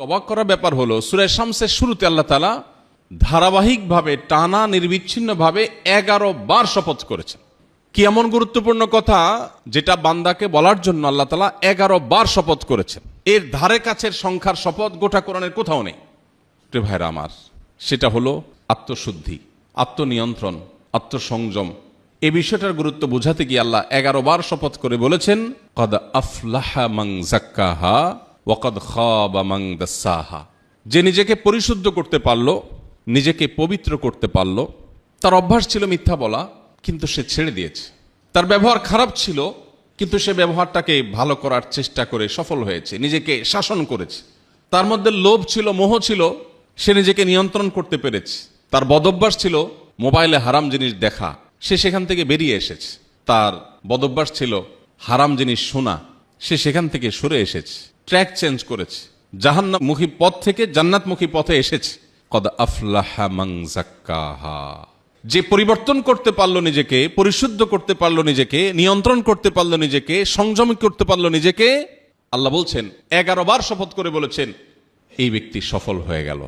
অবাক করা ব্যাপার হলো সূরা শামসের শুরুতে আল্লাহ তাআলা ধারাবাহিকভাবে টানা নির্বিচ্ছিন্নভাবে 11 বার শপথ করেছেন। কি এমন গুরুত্বপূর্ণ কথা যেটা বান্দাকে বলার জন্য আল্লাহ তাআলা 11 বার শপথ করেছেন? এর ধারে কাছের সংখ্যার শপথ গোটা কোরআনের কোথাও নেই। প্রিয় ভাইরা আমার, সেটা হলো আত্মশুদ্ধি, আত্মনিয়ন্ত্রণ, আত্মসংযম। এই বিষয়টার গুরুত্ব বোঝাতে গিয়ে আল্লাহ 11 বার শপথ করে বলেছেন, কদ আফলাহা মান যাক্কাহা ওয়া কদ খাবা মান দাসাহা। যে নিজেকে পরিশুদ্ধ করতে পারলো, নিজেকে পবিত্র করতে পারলো। তার অভ্যাস ছিল মিথ্যা বলা, কিন্তু সে ছেড়ে দিয়েছে। তার ব্যবহার খারাপ ছিল, কিন্তু সে ব্যবহারটাকে ভালো করার চেষ্টা করে সফল হয়েছে, নিজেকে শাসন করেছে। তার মধ্যে লোভ ছিল, মোহ ছিল, সে নিজেকে নিয়ন্ত্রণ করতে পেরেছে। তার বদভ্যাস ছিল মোবাইলে হারাম জিনিস দেখা, সে সেখান থেকে বেরিয়ে এসেছে। তার বদভ্যাস ছিল হারাম জিনিস শোনা, সে সেখান থেকে সরে এসেছে, ট্র্যাক চেঞ্জ করেছে, জাহান্নামমুখী পথ থেকে জান্নাতমুখী পথে এসেছে। কদ আফলাহা মান যাক্কাহা। যে পরিবর্তন করতে পারলো নিজেকে, পরিশুদ্ধ করতে পারলো নিজেকে, নিয়ন্ত্রণ করতে পারলো নিজেকে, সংযম করতে পারলো নিজেকে, আল্লাহ বলছেন 11 বার শপথ করে বলেছেন এই ব্যক্তি সফল হয়ে গেল।